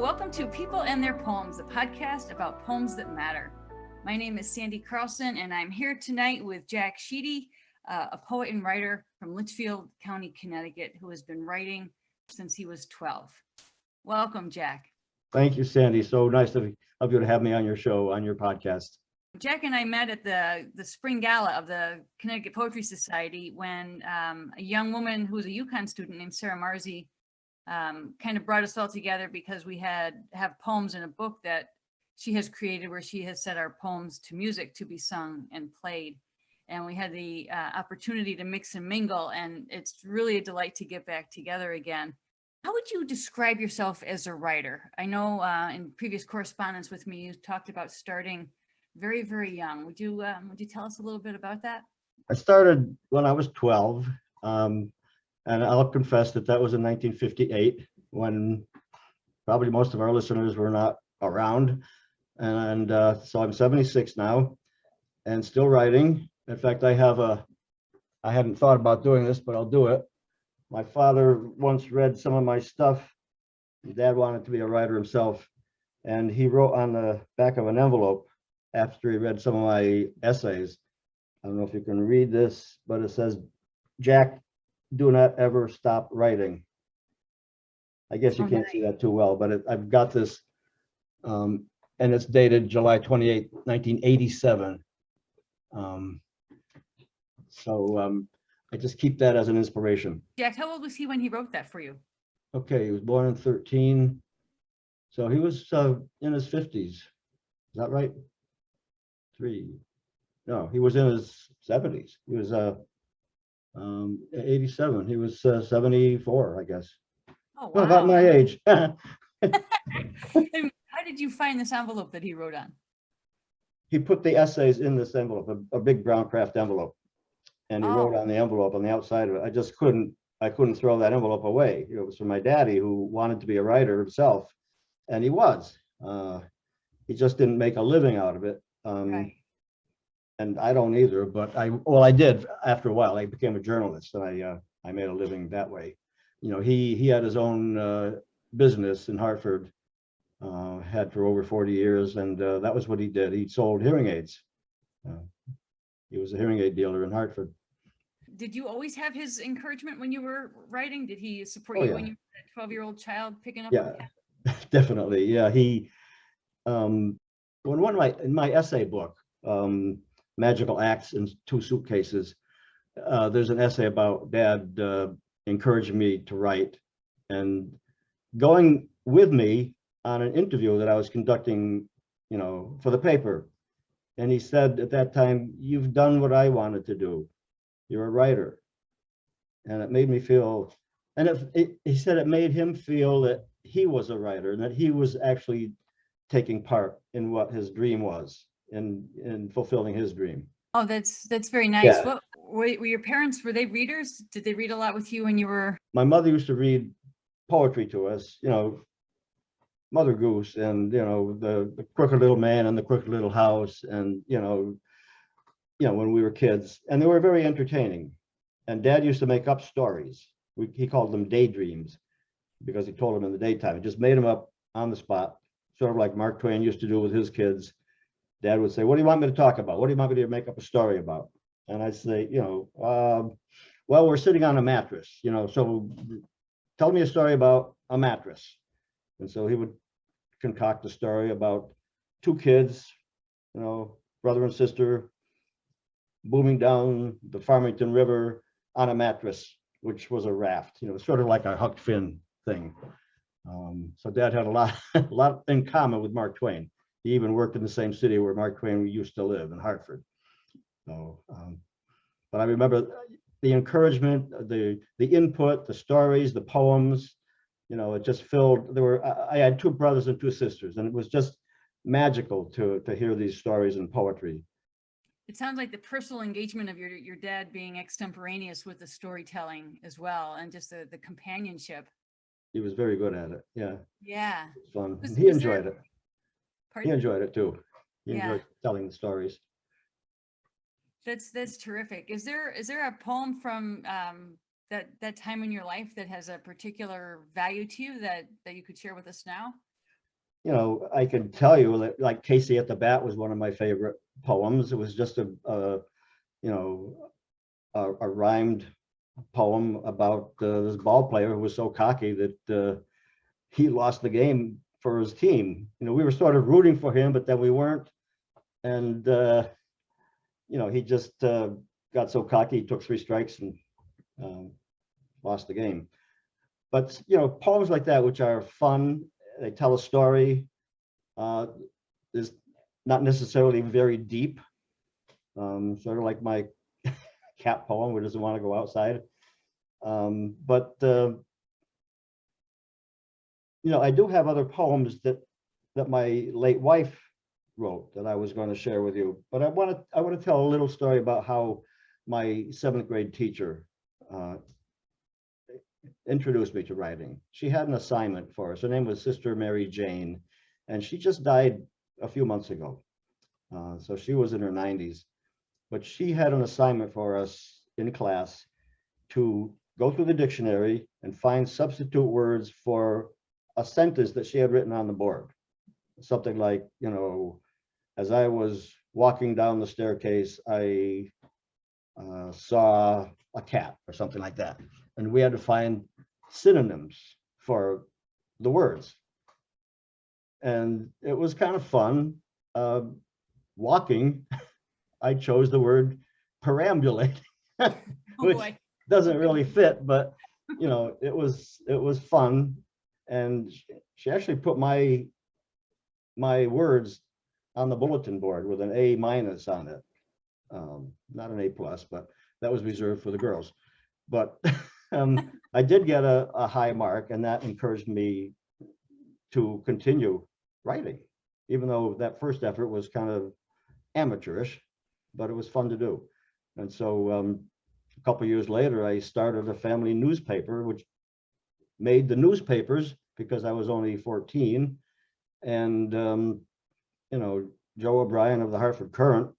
welcome to People and Their Poems, a podcast about poems that matter. My name is Sandy Carlson, and I'm here tonight with Jack Sheedy, a poet and writer from Litchfield County, Connecticut, who has been writing since he was 12. Welcome, Jack. Thank you, Sandy. So nice of you to have me on your show, on your podcast. Jack and I met at the spring gala of the Connecticut Poetry Society when a young woman who was a UConn student named Sarah Marzi kind of brought us all together because we have poems in a book that she has created where she has set our poems to music to be sung and played. And we had the opportunity to mix and mingle, and it's really a delight to get back together again. How would you describe yourself as a writer? I know in previous correspondence with me, you talked about starting very, very young. Would you tell us a little bit about that? I started when I was 12, and I'll confess that was in 1958, when probably most of our listeners were not around. And so I'm 76 now and still writing. In fact, I hadn't thought about doing this, but I'll do it. My father once read some of my stuff. My dad wanted to be a writer himself, and he wrote on the back of an envelope after he read some of my essays. I don't know if you can read this, but it says, "Jack, do not ever stop writing." I guess you can't see that too well, but I've got this, and it's dated July 28, 1987. I just keep that as an inspiration. Jack, how old was he when he wrote that for you? Okay, he was born in 13, so he was in his 50s. Is that right? No, he was in his 70s. He was 87. He was 74, I guess. Oh, wow. Well, about my age. How did you find this envelope that he wrote on? He put the essays in this envelope, a big brown craft envelope, and he wrote on the envelope on the outside of it. I couldn't throw that envelope away. It was from my daddy, who wanted to be a writer himself, and he was. He just didn't make a living out of it. Right. And I don't either, but I did after a while. I became a journalist, and I made a living that way. You know, he had his own business in Hartford, had for over 40 years, and that was what he did. He sold hearing aids. He was a hearing aid dealer in Hartford. Did you always have his encouragement when you were writing? Did he support you when you were a 12-year-old child picking up? Yeah, definitely. Yeah, he in my essay book, Magical Acts in Two Suitcases, there's an essay about Dad encouraging me to write and going with me on an interview that I was conducting, for the paper. And he said at that time, "You've done what I wanted to do. You're a writer." And it made me feel, and he said it made him feel that he was a writer and that he was actually taking part in what his dream was, in fulfilling his dream. Oh, that's very nice. Yeah. What were your parents? Were they readers? Did they read a lot with you when you were? My mother used to read poetry to us, Mother Goose, and the Crooked Little Man and the Crooked Little House, and when we were kids, and they were very entertaining. And Dad used to make up stories. He called them daydreams because he told them in the daytime. He just made them up on the spot, sort of like Mark Twain used to do with his kids. Dad would say, "What do you want me to talk about? What do you want me to make up a story about?" And I'd say, well, we're sitting on a mattress, so tell me a story about a mattress. And so he would concoct a story about two kids, brother and sister, booming down the Farmington River on a mattress, which was a raft, sort of like a Huck Finn thing. So Dad had a lot in common with Mark Twain. He even worked in the same city where Mark Twain used to live, in Hartford. So, but I remember the encouragement, the input, the stories, the poems. It just filled. I had two brothers and two sisters, and it was just magical to hear these stories and poetry. It sounds like the personal engagement of your dad being extemporaneous with the storytelling as well, and just the companionship. He was very good at it. Yeah. Yeah. It was fun. He enjoyed it. Pardon? He enjoyed it too. He enjoyed telling the stories. That's terrific. Is there a poem from that time in your life that has a particular value to you that you could share with us now? you know, I can tell you that like Casey at the Bat was one of my favorite poems. It was just you know, a rhymed poem about this ball player who was so cocky that he lost the game for his team. You know, we were sort of rooting for him, but then we weren't. And, you know, he just got so cocky, he took 3 strikes and lost the game. But, you know, poems like that, which are fun, they tell a story, is not necessarily very deep. Sort of like my cat poem, who doesn't want to go outside. But you know, I do have other poems that my late wife wrote that I was going to share with you. But I want to tell a little story about how my 7th grade teacher introduced me to writing. She had an assignment for us. Her name was Sister Mary Jane, and she just died a few months ago. So she was in her 90s, but she had an assignment for us in class to go through the dictionary and find substitute words for a sentence that she had written on the board. Something like, you know, as I was walking down the staircase, I saw a cat or something like that. And we had to find synonyms for the words. And it was kind of fun. Walking, I chose the word perambulate, which doesn't really fit, but you know, it was fun. And she actually put my words on the bulletin board with an A- on it. Not an A+, but that was reserved for the girls. But I did get a high mark, and that encouraged me to continue writing, even though that first effort was kind of amateurish, but it was fun to do. And so a couple of years later, I started a family newspaper, which made the newspapers because I was only 14. And, you know, Joe O'Brien of the Hartford Courant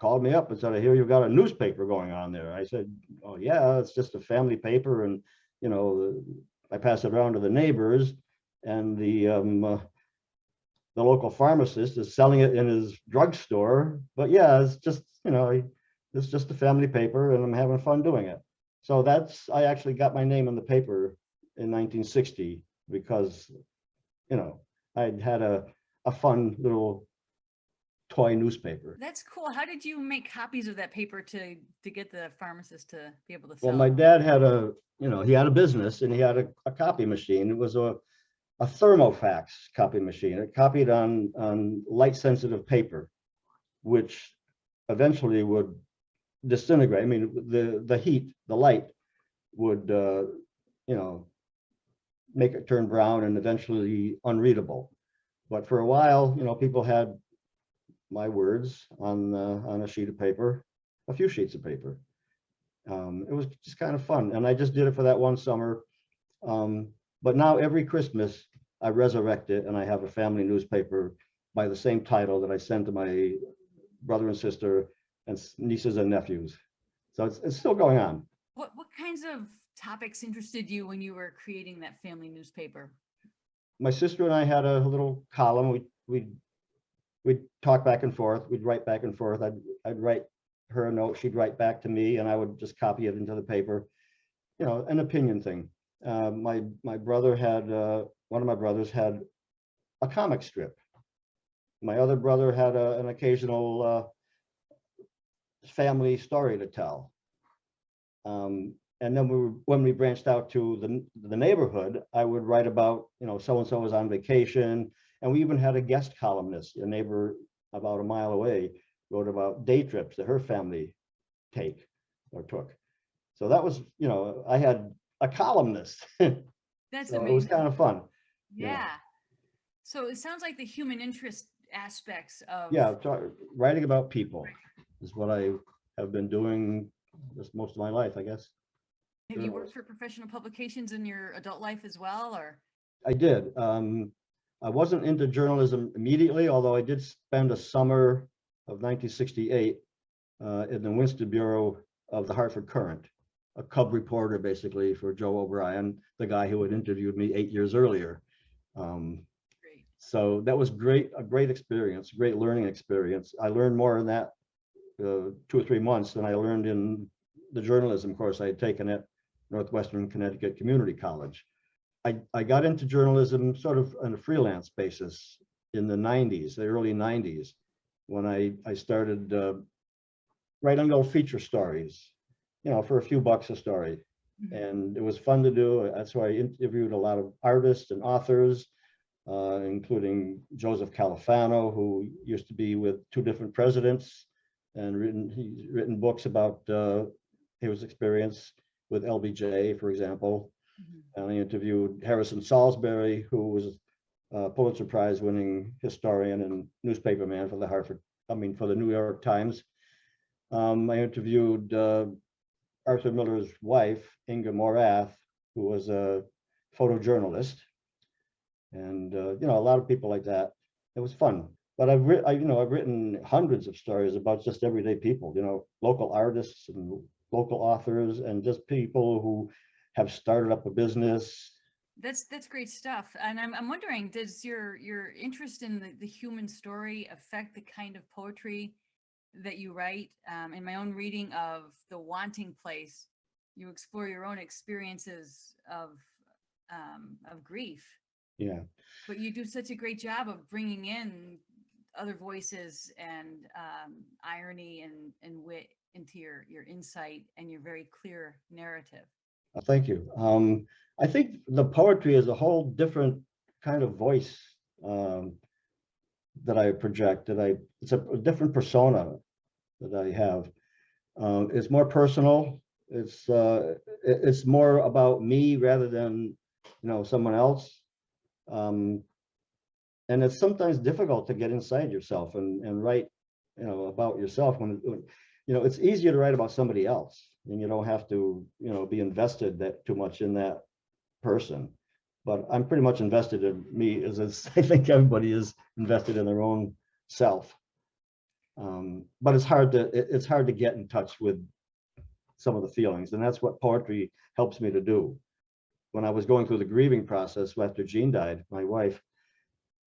called me up and said, I hear you've got a newspaper going on there. I said, oh, yeah, it's just a family paper. And, you know, I pass it around to the neighbors, and the local pharmacist is selling it in his drugstore. But yeah, it's just, you know, it's just a family paper, and I'm having fun doing it. So I actually got my name in the paper in 1960 because, you know, I'd had a fun little toy newspaper. That's cool. How did you make copies of that paper to get the pharmacist to be able to sell? Well, my dad had he had a business, and he had a copy machine. It was a thermofax copy machine. It copied on light sensitive paper, which eventually would disintegrate. I mean, the heat, the light would you know, make it turn brown and eventually unreadable. But for a while, you know, people had my words on a sheet of paper, a few sheets of paper. It was just kind of fun, and I just did it for that one summer. But now every Christmas I resurrect it, and I have a family newspaper by the same title that I send to my brother and sister and nieces and nephews. So it's still going on. What kinds of topics interested you when you were creating that family newspaper? My sister and I had a little column. We'd talk back and forth. We'd write back and forth. I'd write her a note. She'd write back to me, and I would just copy it into the paper. You know, an opinion thing. My brother had one of my brothers had a comic strip. My other brother had an occasional family story to tell. And then when we branched out to the neighborhood, I would write about, you know, so-and-so was on vacation. And we even had a guest columnist, a neighbor about a mile away, wrote about day trips that her family took. So that was, you know, I had a columnist. That's so amazing. It was kind of fun. Yeah. So it sounds like the human interest aspects of writing about people is what I have been doing just most of my life, I guess. Have you worked for professional publications in your adult life as well, or? I did. I wasn't into journalism immediately, although I did spend a summer of 1968 in the Winston Bureau of the Hartford Courant, a cub reporter basically for Joe O'Brien, the guy who had interviewed me 8 years earlier. Great. So that was great, a great experience, great learning experience. I learned more in that 2 or 3 months than I learned in the journalism course I had taken at Northwestern Connecticut Community College. I got into journalism sort of on a freelance basis in the 90s, the early 90s, when I started writing little feature stories, you know, for a few bucks a story. And it was fun to do. That's why I interviewed a lot of artists and authors, including Joseph Califano, who used to be with 2 different presidents, and he's written books about his experience with LBJ, for example. And I interviewed Harrison Salisbury, who was a Pulitzer Prize winning historian and newspaperman for the New York Times. I interviewed Arthur Miller's wife, Inga Morath, who was a photojournalist, and you know, a lot of people like that. It was fun. But I've written hundreds of stories about just everyday people, you know, local artists and local authors, and just people who have started up a business. That's great stuff. And I'm wondering, does your interest in the human story affect the kind of poetry that you write? In my own reading of The Wanting Place, you explore your own experiences of grief. Yeah. But you do such a great job of bringing in other voices and irony and wit into your insight and your very clear narrative. Thank you. I think the poetry is a whole different kind of voice that I project. It's a different persona that I have. It's more personal. It's more about me rather than, you know, someone else. And it's sometimes difficult to get inside yourself and write, you know, about yourself when you know, it's easier to write about somebody else, and you don't have to, you know, be invested that too much in that person. But I'm pretty much invested in me, as I think everybody is invested in their own self. But it's hard to get in touch with some of the feelings, and that's what poetry helps me to do. When I was going through the grieving process after Jean died, my wife,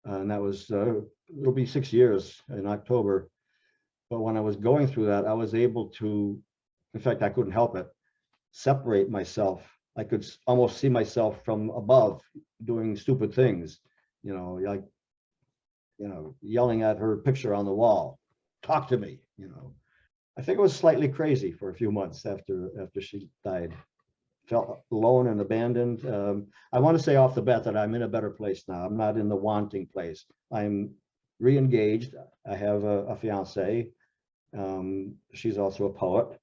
and that was it'll be 6 years in October. But when I was going through that, I was able to, in fact, I couldn't help it, separate myself. I could almost see myself from above doing stupid things, you know, like, you know, yelling at her picture on the wall, talk to me, you know. I think it was slightly crazy for a few months after she died. Felt alone and abandoned. I want to say off the bat that I'm in a better place now. I'm not in the wanting place. I'm re-engaged. I have a fiance. She's also a poet.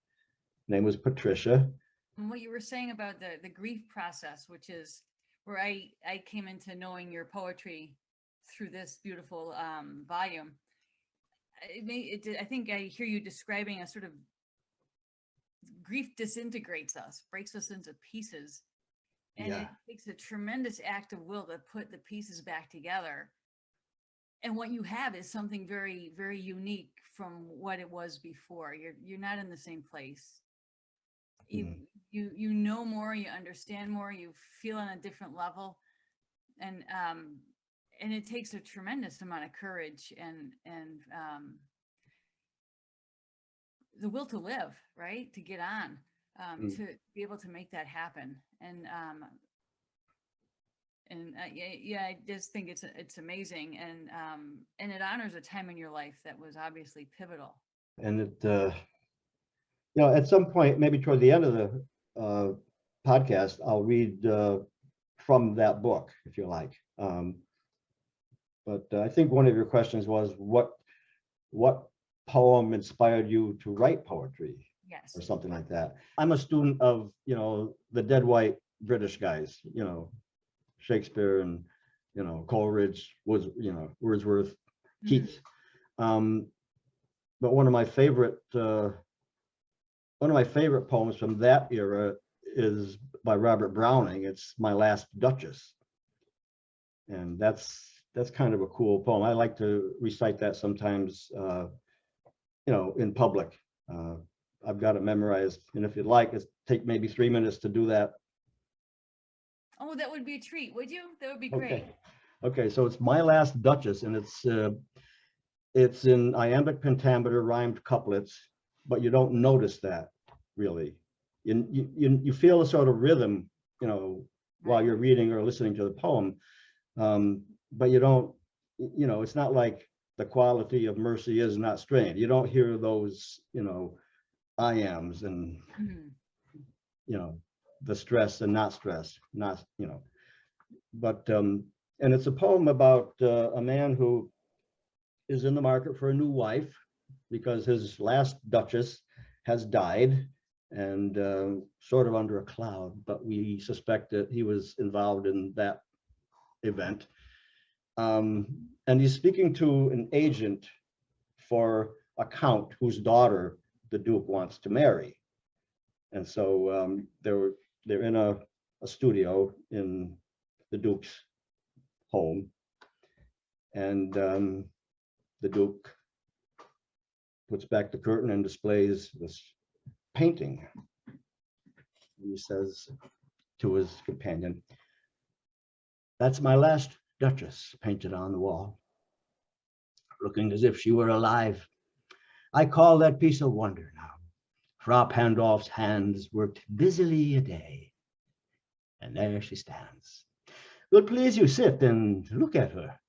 Name was Patricia. And what you were saying about the grief process, which is where I came into knowing your poetry through this beautiful volume. I think I hear you describing a sort of grief disintegrates us, breaks us into pieces. And Yeah. it takes a tremendous act of will to put the pieces back together. And what you have is something very, very unique from what it was before. You're not in the same place. You know more, you understand more, you feel on a different level. And it takes a tremendous amount of courage and the will to live, right? To get on, to be able to make that happen. And yeah, I just think it's amazing, and it honors a time in your life that was obviously pivotal. And it, you know, at some point, maybe toward the end of the podcast, I'll read from that book, if you like. But I think one of your questions was what poem inspired you to write poetry? Yes. Or something like that. I'm a student of, you know, the dead white British guys, you know, Shakespeare and, you know, Coleridge, Wordsworth, Keats. But one of my favorite poems from that era is by Robert Browning. It's My Last Duchess, and that's kind of a cool poem. I like to recite that sometimes, you know, in public. I've got it memorized, and if you'd like, it's take maybe 3 minutes to do that. Oh, that would be a treat, would you? That would be great. Okay. Okay, so it's My Last Duchess, and it's in iambic pentameter rhymed couplets, but you don't notice that really. You feel a sort of rhythm, while Right. you're reading or listening to the poem, but you don't, it's not like the quality of mercy is not strained. You don't hear those, iams and, Mhm. you know, the stress and not stress, not, but, and it's a poem about a man who is in the market for a new wife because his last duchess has died, and sort of under a cloud, but we suspect that he was involved in that event. And he's speaking to an agent for a count whose daughter the Duke wants to marry. And so they're in a studio in the Duke's home, and the Duke puts back the curtain and displays this painting. He says to his companion, "That's my last duchess painted on the wall, looking as if she were alive. I call that piece a wonder now. Frau Pandolf's hands worked busily a day, and there she stands. Will please you sit and look at her."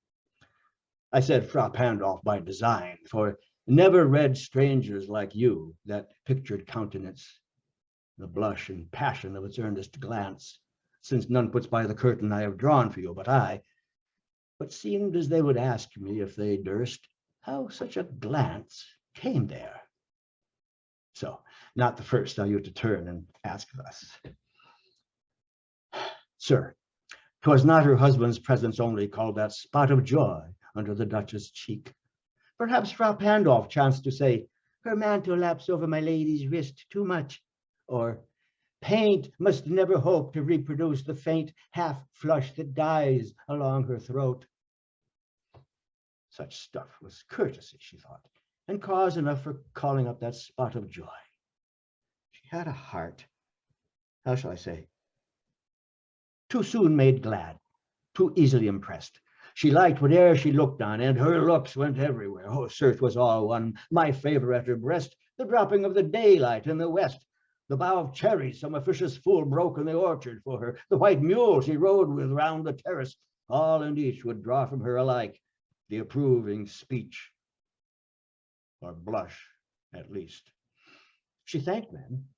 I said Frau Pandolf by design, for never read strangers like you that pictured countenance, the blush and passion of its earnest glance, since none puts by the curtain I have drawn for you but I. But seemed as they would ask me, if they durst, how such a glance came there. So, not the first are you to turn and ask thus. Sir, 'twas not her husband's presence only called that spot of joy under the Duchess' cheek. Perhaps Frau Pandolf chanced to say, "Her mantle laps over my lady's wrist too much," or "Paint must never hope to reproduce the faint half flush that dies along her throat." Such stuff was courtesy, she thought, and cause enough for calling up that spot of joy. She had a heart, how shall I say, too soon made glad, too easily impressed. She liked whate'er she looked on, and her looks went everywhere. Oh, sir, 'twas all one. My favor at her breast, the dropping of the daylight in the west, the bough of cherries some officious fool broke in the orchard for her, the white mule she rode with round the terrace, all and each would draw from her alike the approving speech, or blush at least. She thanked men.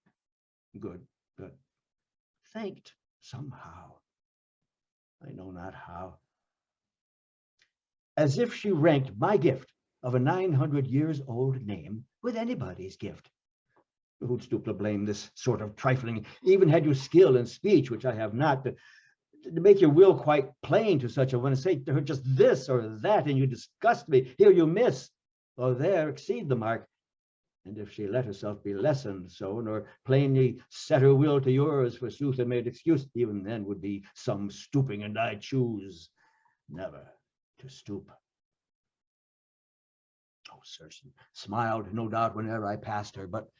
Good, good. Thanked somehow. I know not how. As if she ranked my gift of a 900 years old name with anybody's gift. Who'd stoop to blame this sort of trifling, even had you skill in speech, which I have not, to make your will quite plain to such a one, and say to her just this or that, and you disgust me, here you miss, or there exceed the mark. And if she let herself be lessoned so, nor plainly set her will to yours, forsooth, and made excuse, even then would be some stooping, and I choose never to stoop. Oh, sir, she smiled, no doubt, whenever I passed her, but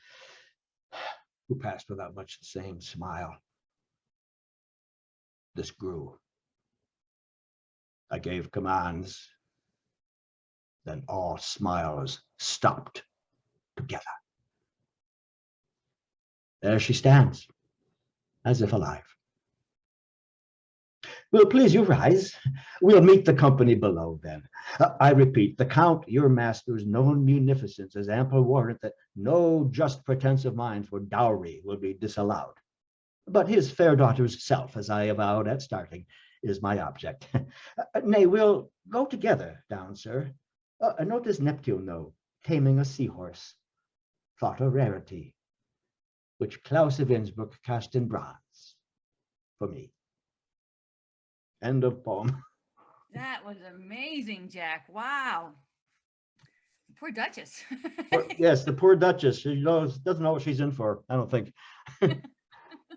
who passed without much the same smile? This grew. I gave commands, then all smiles stopped together. There she stands, as if alive. Will please you rise? We'll meet the company below then. I repeat, the Count, your master's known munificence is ample warrant that no just pretense of mine for dowry will be disallowed. But his fair daughter's self, as I avowed at starting, is my object. Nay, we'll go together down, sir. Note this Neptune, though, taming a seahorse, thought a rarity, which Claus of Innsbruck cast in bronze for me. End of poem. That was amazing, Jack. Wow. Poor Duchess. Yes, the poor Duchess. She doesn't know what she's in for, I don't think.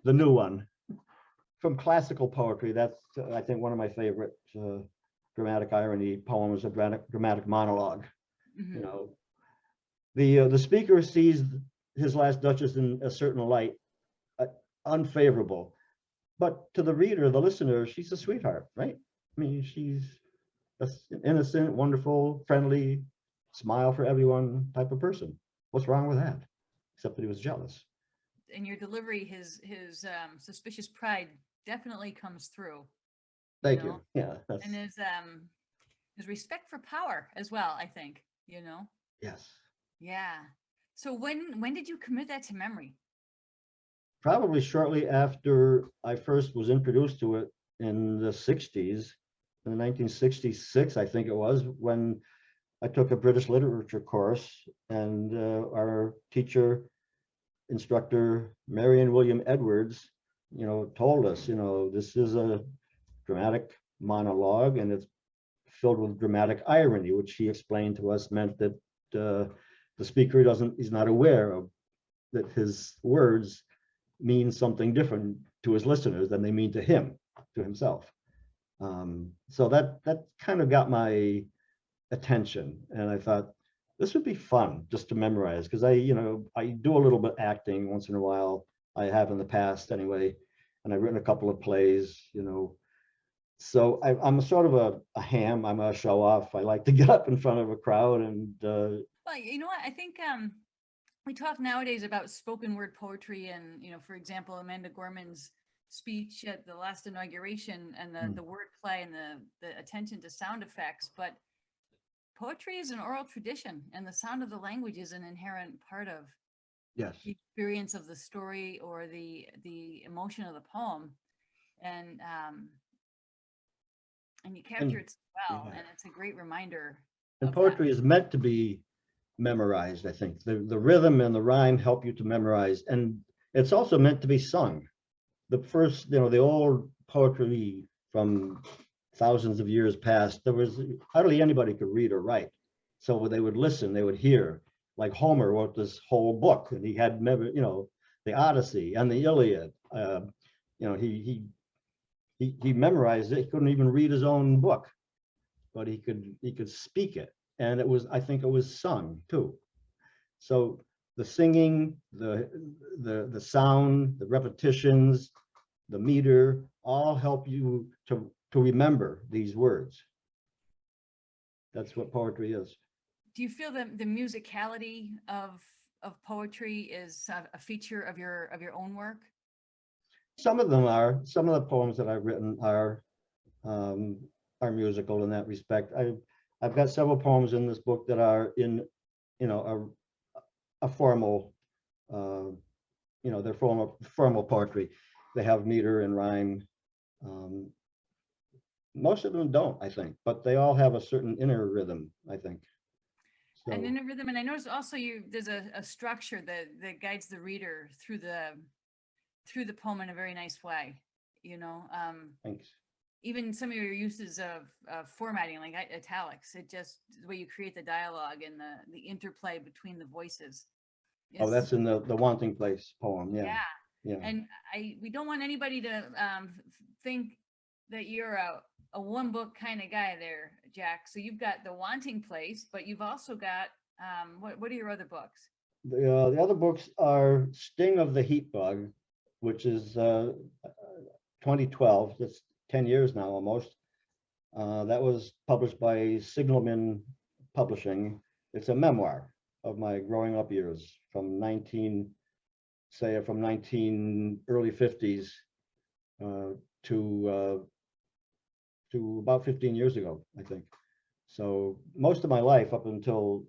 The new one. From classical poetry, that's, I think, one of my favorite dramatic irony poems, a dramatic monologue. Mhm. The speaker sees his last duchess in a certain light, unfavorable, but to the reader, the listener, she's a sweetheart, right? I mean, she's That's an innocent, wonderful, friendly, smile for everyone type of person. What's wrong with that? Except that he was jealous. In your delivery, his suspicious pride definitely comes through. Thank know? you. Yeah. And his respect for power as well, I think, Yes. Yeah. So when did you commit that to memory? Probably shortly after I first was introduced to it in the 60s, in 1966, I think it was, when I took a British literature course, and our teacher, instructor, Marion William Edwards, told us, this is a dramatic monologue and it's filled with dramatic irony, which he explained to us meant that the speaker is not aware of that his words mean something different to his listeners than they mean to him, to himself. So that kind of got my attention, and I thought this would be fun just to memorize, because I do a little bit acting once in a while. I have in the past anyway, and I've written a couple of plays, So I'm sort of a ham. I'm a show off. I like to get up in front of a crowd and. Well, you know what? I think we talk nowadays about spoken word poetry, and for example, Amanda Gorman's speech at the last inauguration, and the wordplay and the attention to sound effects. But poetry is an oral tradition, and the sound of the language is an inherent part of Yes. the experience of the story or the emotion of the poem, and you capture it so well, yeah. and it's a great reminder. And poetry is meant to be memorized, I think. The rhythm and the rhyme help you to memorize, and it's also meant to be sung. The first, the old poetry from thousands of years past, there was hardly anybody could read or write. So they would listen, they would hear. Like Homer wrote this whole book, and he had, the Odyssey and the Iliad. He memorized it. He couldn't even read his own book, but he could speak it, and I think it was sung too. So the singing, the sound, the repetitions, the meter, all help you to remember these words. That's what poetry is. Do you feel that the musicality of poetry is a feature of your own work? Some of them are. Some of the poems that I've written are musical in that respect. I've got several poems in this book that are in, a formal, they're formal poetry. They have meter and rhyme. Most of them don't, I think, but they all have a certain inner rhythm, I think. So, and inner rhythm, and I noticed also there's a structure that guides the reader through the poem in a very nice way. thanks. Even some of your uses of formatting, like italics, it just the way you create the dialogue and the interplay between the voices. Oh, that's in the Wanting Place poem. Yeah. Yeah. And we don't want anybody to think that you're a one book kind of guy there, Jack. So you've got The Wanting Place, but you've also got what are your other books? The other books are Sting of the Heat Bug, which is 2012. That's 10 years now almost. That was published by Signalman Publishing. It's a memoir of my growing up years from early 50s to about 15 years ago, I think. So most of my life up until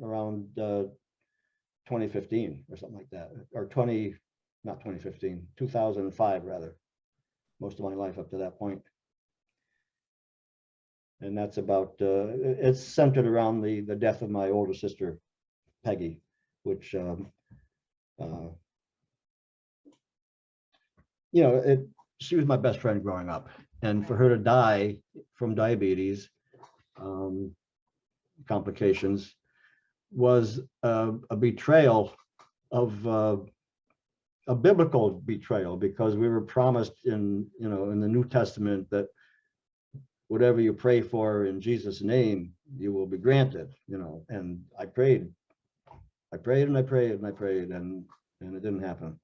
around 2015 or something like that, or 2005 rather. Most of my life up to that point. And that's about, it's centered around the death of my older sister, Peggy, which, she was my best friend growing up. And for her to die from diabetes, complications, was a betrayal of a biblical betrayal, because we were promised in the New Testament that whatever you pray for in Jesus' name, you will be granted, and I prayed and I prayed and I prayed, and it didn't happen.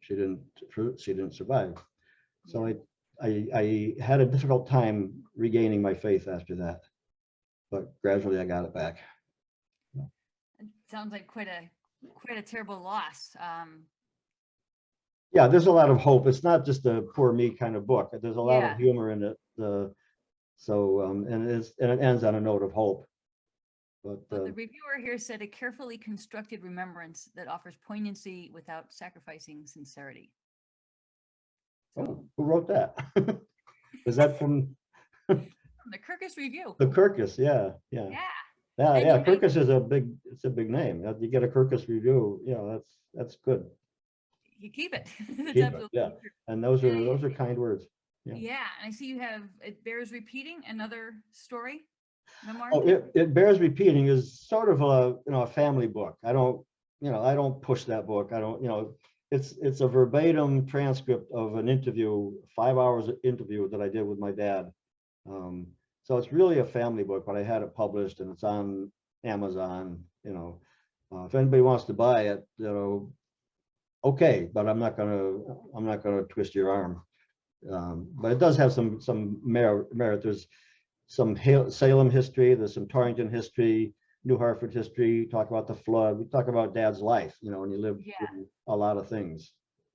She didn't survive. So I had a difficult time regaining my faith after that, but gradually I got it back. It sounds like quite a terrible loss. Yeah, there's a lot of hope. It's not just a poor me kind of book. There's a lot of Yeah. humor in it. And it ends on a note of hope. But the reviewer here said a carefully constructed remembrance that offers poignancy without sacrificing sincerity. Oh, who wrote that? Was that from The Kirkus Review? the Kirkus? Yeah. Yeah. Kirkus is it's a big name. You get a Kirkus review, that's good. You keep it. Keep it, yeah. True. And those are kind words. Yeah, and I see you have It Bears Repeating, another story memoir. Oh, it Bears Repeating is sort of a family book. I don't push that book. It's a verbatim transcript of an interview, 5 hours of interview that I did with my dad. So it's really a family book, but I had it published and it's on Amazon. If anybody wants to buy it, okay, but I'm not gonna twist your arm. But it does have some merit. There's some Salem history. There's some Torrington history, New Hartford history. Talk about the flood. We talk about Dad's life. And he lived through a lot of things.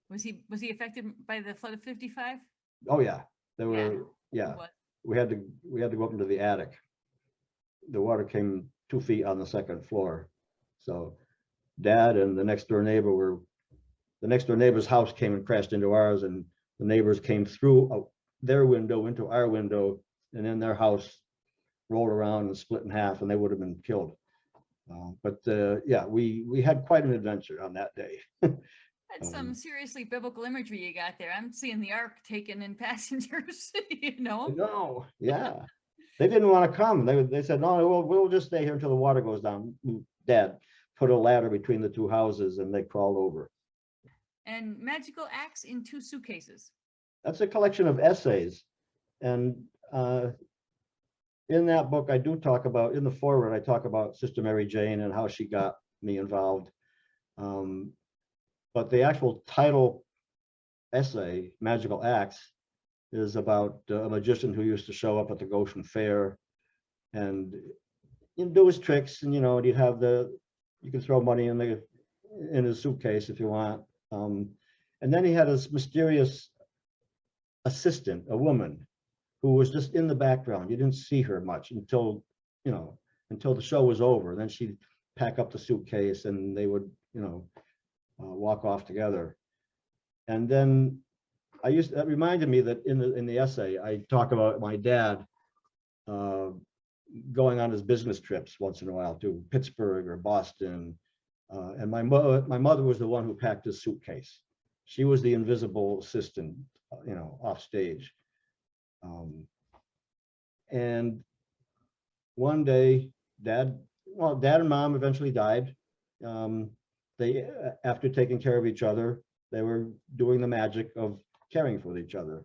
Was he affected by the flood of '55? Oh yeah, there were. Yeah, we had to go up into the attic. The water came 2 feet on the second floor, so Dad and the next door neighbor's house came and crashed into ours, and the neighbors came through their window into our window, and then their house rolled around and split in half, and they would have been killed. We had quite an adventure on that day. That's some seriously biblical imagery you got there. I'm seeing the ark taken in passengers. No, yeah. They didn't want to come. They said, no, we'll just stay here until the water goes down. Dad put a ladder between the two houses and they crawled over. And Magical Acts in 2 Suitcases. That's a collection of essays. And in that book, I do talk about, in the foreword, I talk about Sister Mary Jane and how she got me involved. But the actual title essay, Magical Acts, is about a magician who used to show up at the Goshen Fair and do his tricks. And he'd have you can throw money in his suitcase if you want. And then he had this mysterious assistant, a woman, who was just in the background. You didn't see her much until the show was over. Then she'd pack up the suitcase and they would, walk off together. And then that reminded me that in the essay, I talk about my dad going on his business trips once in a while to Pittsburgh or Boston. And my mother was the one who packed his suitcase. She was the invisible assistant, off stage. And one day, Dad and Mom eventually died. They, after taking care of each other, they were doing the magic of caring for each other.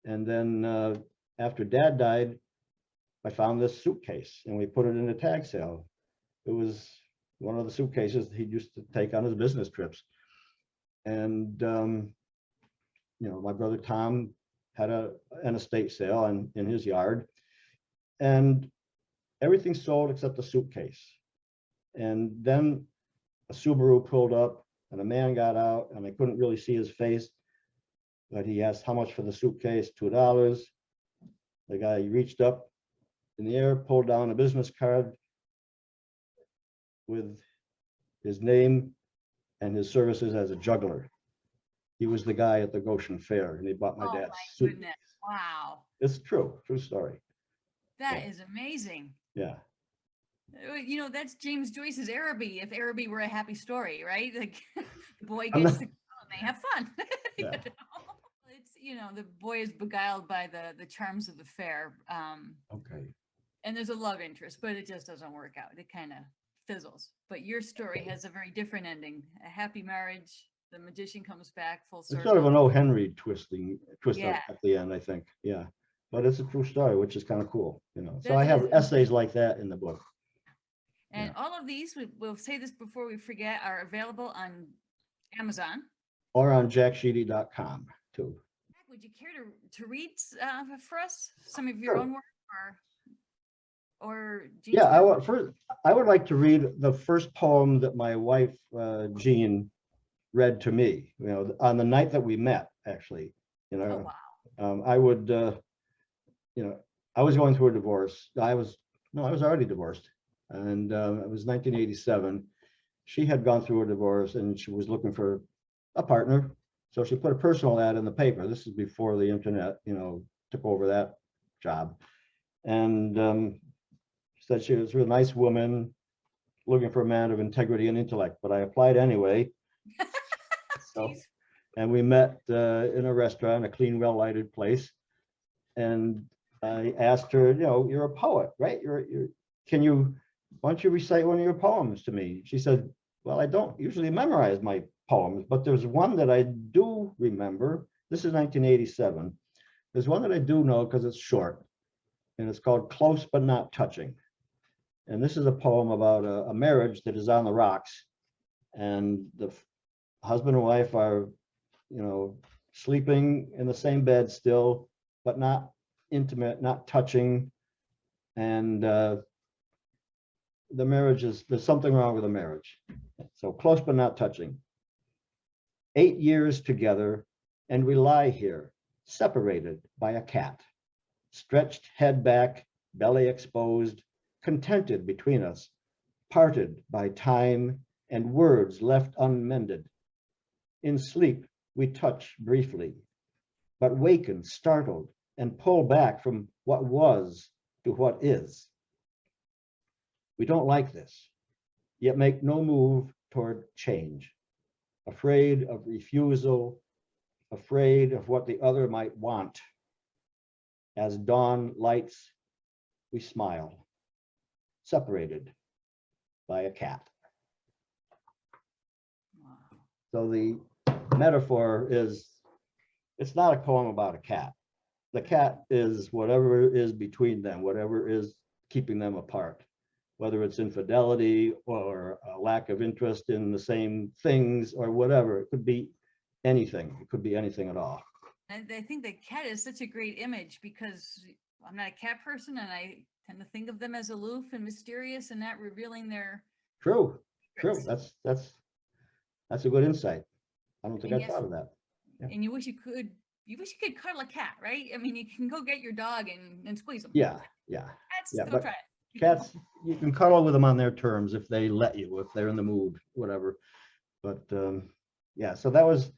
And then after Dad died, I found this suitcase and we put it in a tag sale. It was one of the suitcases he used to take on his business trips. And my brother Tom had an estate sale in his yard, and everything sold except the suitcase. And then a Subaru pulled up and a man got out, and I couldn't really see his face, but he asked how much for the suitcase. $2. The guy reached up in the air, pulled down a business card with his name and his services as a juggler. He was the guy at the Goshen Fair, and he bought my dad's suit. Goodness. Wow. It's true story. That is amazing. Yeah. That's James Joyce's Araby, if Araby were a happy story, right? Like the boy gets to go and they have fun. Yeah. It's, the boy is beguiled by the charms of the fair. Okay. And there's a love interest, but it just doesn't work out. It kind of fizzles. But your story has a very different ending. A happy marriage. The magician comes back full circle. It's sort of an O. Henry twist Yeah. at the end, I think. Yeah. But it's a true story, which is kind of cool, So That I have is essays like that in the book. And all of these, we'll say this before we forget, are available on Amazon. Or on jacksheedy.com too. would you care to read for us some of your Sure. own work, or Yeah, Jean's work? I would like to read the first poem that my wife, Jean, read to me, on the night that we met, actually. You Oh, know, wow. I would, I was going through a divorce. I was already divorced. And it was 1987. She had gone through a divorce and she was looking for a partner. So she put a personal ad in the paper. This is before the internet, took over that job. And said she was a really nice woman looking for a man of integrity and intellect, but I applied anyway. So, Jeez. and we met in a restaurant, a clean, well-lighted place. And I asked her, you're a poet, right? Why don't you recite one of your poems to me? She said, well, I don't usually memorize my poems, but there's one that I do remember. This is 1987. There's one that I do know because it's short, and it's called Close But Not Touching. And this is a poem about a marriage that is on the rocks, and the husband and wife are, sleeping in the same bed still, but not intimate, not touching. And the marriage there's something wrong with the marriage. So close but not touching. 8 years together, and we lie here, separated by a cat, stretched head back, belly exposed, contented between us, parted by time and words left unmended. In sleep, we touch briefly, but waken startled and pull back from what was to what is. We don't like this, yet make no move toward change, afraid of refusal, afraid of what the other might want. As dawn lights, we smile, separated by a cat. Wow. So the metaphor is, it's not a poem about a cat. The cat is whatever is between them, whatever is keeping them apart, whether it's infidelity or a lack of interest in the same things or whatever. It could be anything. It could be anything at all. And I think the cat is such a great image because I'm not a cat person, and I tend to think of them as aloof and mysterious and not revealing their True. secrets. That's a good insight. I don't think And I yes, thought of that. Yeah. and you wish you could cuddle a cat, right? I mean, you can go get your dog and squeeze them. Yeah. Cats, Yeah. go But try it. cats, you can cuddle with them on their terms if they let you, if they're in the mood, whatever. But yeah, so that was,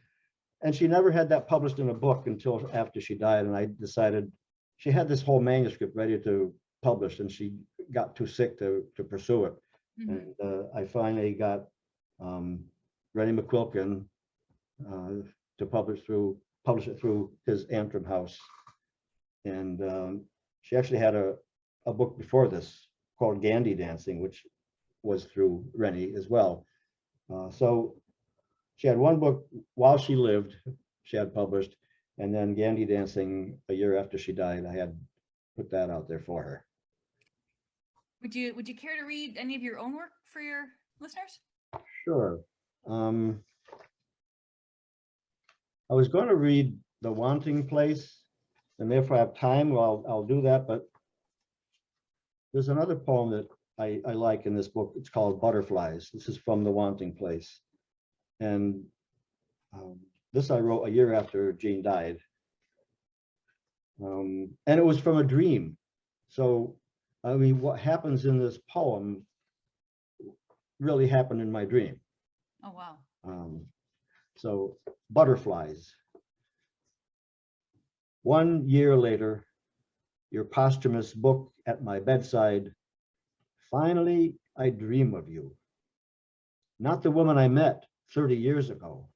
and she never had that published in a book until after she died. And I decided, she had this whole manuscript ready to publish, and she got too sick to pursue it. Mhm. And I finally got Rennie McQuilkin to publish it through his Antrim house. And she actually had a book before this called Gandhi Dancing, which was through Rennie as well. So she had one book while she lived, she had published, and then Gandhi Dancing a year after she died, I had put that out there for her. Would you care to read any of your own work for your listeners? Sure. I was going to read The Wanting Place, and if I have time, I'll do that. But there's another poem that I like in this book. It's called Butterflies. This is from The Wanting Place. And this I wrote a year after Jean died. And it was from a dream. So, I mean, what happens in this poem really happened in my dream. Oh, wow. So, Butterflies. 1 year later, your posthumous book at my bedside. Finally, I dream of you. Not the woman I met 30 years ago,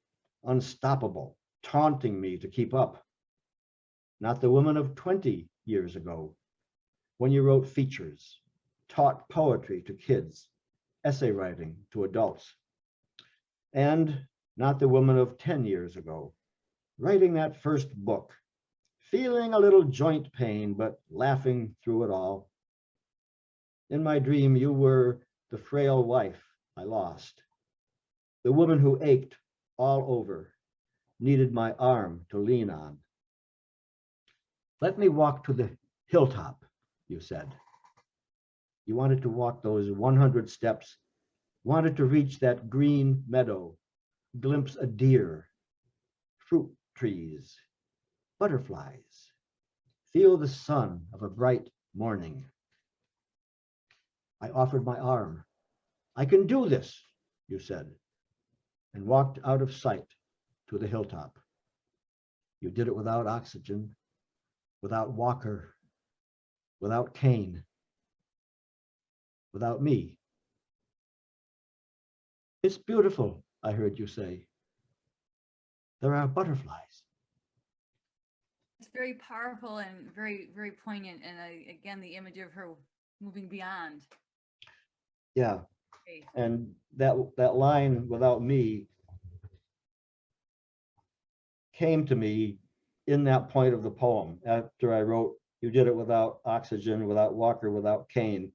unstoppable, taunting me to keep up. Not the woman of 20 years ago, when you wrote features, taught poetry to kids, essay writing to adults. And not the woman of 10 years ago, writing that first book, feeling a little joint pain, but laughing through it all. In my dream, you were the frail wife I lost, the woman who ached all over, needed my arm to lean on, Let me walk to the hilltop, you said. You wanted to walk those 100 steps, wanted to reach that green meadow, glimpse a deer, fruit trees, butterflies, feel the sun of a bright morning. I offered my arm. I can do this, you said, and walked out of sight to the hilltop. You did it without oxygen, without walker, without cane, without me. It's beautiful, I heard you say. There are butterflies. It's very powerful and very, very poignant. And again, the image of her moving beyond. Yeah, faith. and that line, without me, came to me in that point of the poem after I wrote, you did it without oxygen, without walker, without cane,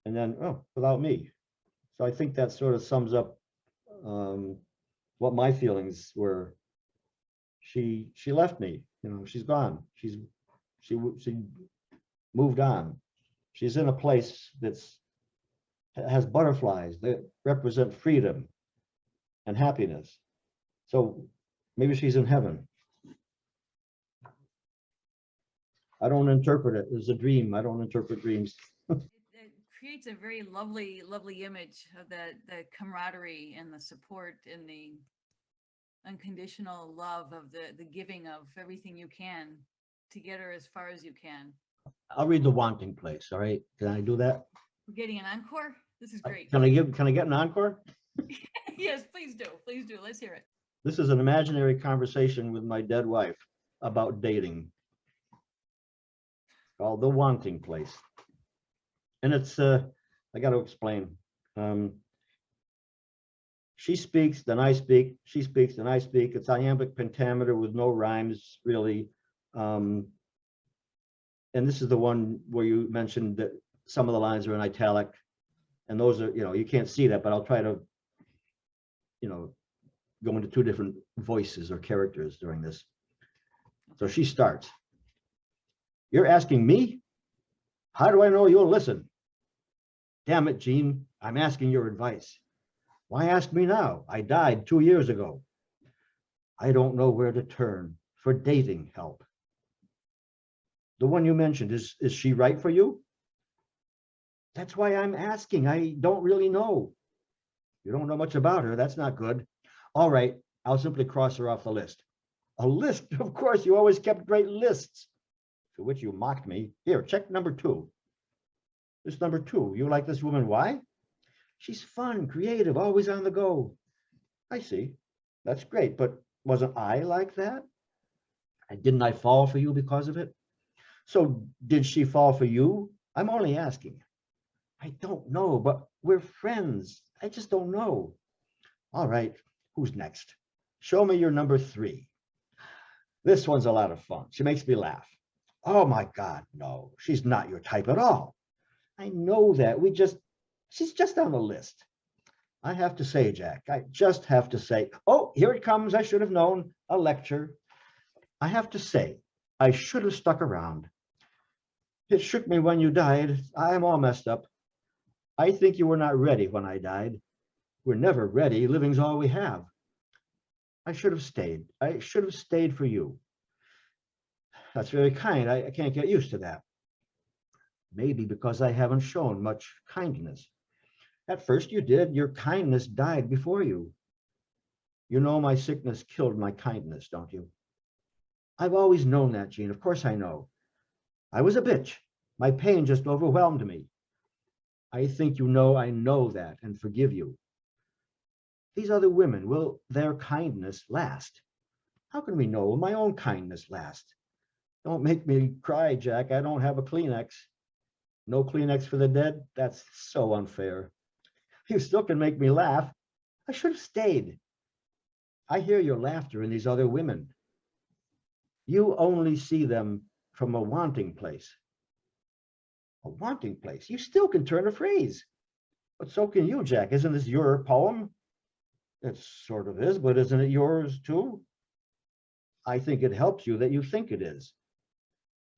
and then, oh, without me. So I think that sort of sums up what my feelings were. She left me, you know, she's gone. She moved on. She's in a place that's has butterflies that represent freedom and happiness. So maybe she's in heaven. I don't interpret it as a dream. I don't interpret dreams. It creates a very lovely, lovely image of the camaraderie and the support and the unconditional love of the giving of everything you can to get her as far as you can. I'll read The Wanting Place. All right. Can I do that? We're getting an encore. This is great. Can I get an encore? Yes, please do. Please do. Let's hear it. This is an imaginary conversation with my dead wife about dating, called The Wanting Place. And it's, I got to explain. She speaks, then I speak, she speaks, then I speak. It's iambic pentameter with no rhymes, really. And this is the one where you mentioned that some of the lines are in italic. And those are, you know, you can't see that, but I'll try to, you know, go into two different voices or characters during this. So she starts. You're asking me? How do I know you'll listen? Damn it, Gene, I'm asking your advice. Why ask me now? I died 2 years ago. I don't know where to turn for dating help. The one you mentioned, is she right for you? That's why I'm asking. I don't really know. You don't know much about her. That's not good. All right, I'll simply cross her off the list. A list? Of course, you always kept great lists. To which you mocked me. Here, check number 2. This number 2, you like this woman, why? She's fun, creative, always on the go. I see. That's great, but wasn't I like that? And didn't I fall for you because of it? So did she fall for you? I'm only asking. I don't know, but we're friends. I just don't know. All right, who's next? Show me your number 3. This one's a lot of fun. She makes me laugh. Oh my God, no, she's not your type at all. I know that. She's just on the list. I have to say, Jack, I just have to say, oh, here it comes. I should have known, a lecture. I have to say, I should have stuck around. It shook me when you died. I'm all messed up. I think you were not ready when I died. We're never ready. Living's all we have. I should have stayed. I should have stayed for you. That's very kind. I can't get used to that. Maybe because I haven't shown much kindness. At first you did. Your kindness died before you. You know my sickness killed my kindness, don't you? I've always known that, Gene. Of course I know. I was a bitch. My pain just overwhelmed me. I think you know I know that and forgive you. These other women, will their kindness last? How can we know? Will my own kindness last? Don't make me cry, Jack. I don't have a Kleenex. No Kleenex for the dead? That's so unfair. You still can make me laugh. I should have stayed. I hear your laughter in these other women. You only see them from a wanting place. A wanting place? You still can turn a phrase. But so can you, Jack. Isn't this your poem? It sort of is, but isn't it yours too? I think it helps you that you think it is.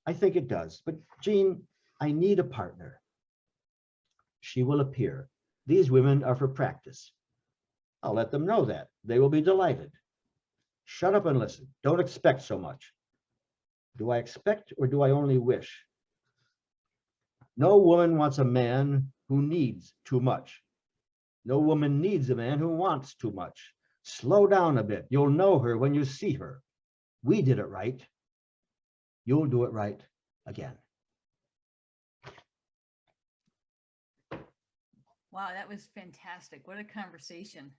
I think it does. But Jean, I need a partner. She will appear. These women are for practice. I'll let them know that. They will be delighted. Shut up and listen. Don't expect so much. Do I expect or do I only wish? No woman wants a man who needs too much. No woman needs a man who wants too much. Slow down a bit. You'll know her when you see her. We did it right. You'll do it right again. Wow, that was fantastic. What a conversation.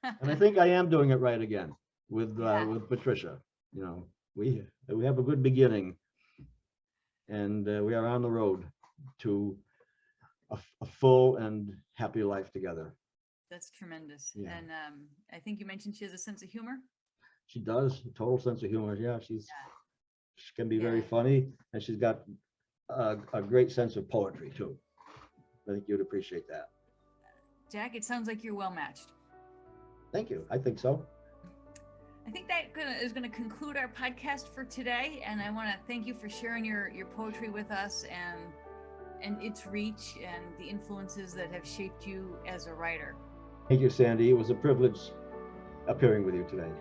And I think I am doing it right again with Yeah. with Patricia. You know, we have a good beginning, and we are on the road to a full and happy life together. That's tremendous. Yeah. And I think you mentioned she has a sense of humor. She does, a total sense of humor. Yeah, she can be very Yeah. funny, and she's got a great sense of poetry too. I think you'd appreciate that. Jack, it sounds like you're well matched. Thank you. I think so. I think that is going to conclude our podcast for today. And I want to thank you for sharing your poetry with us and its reach and the influences that have shaped you as a writer. Thank you, Sandy. It was a privilege appearing with you today.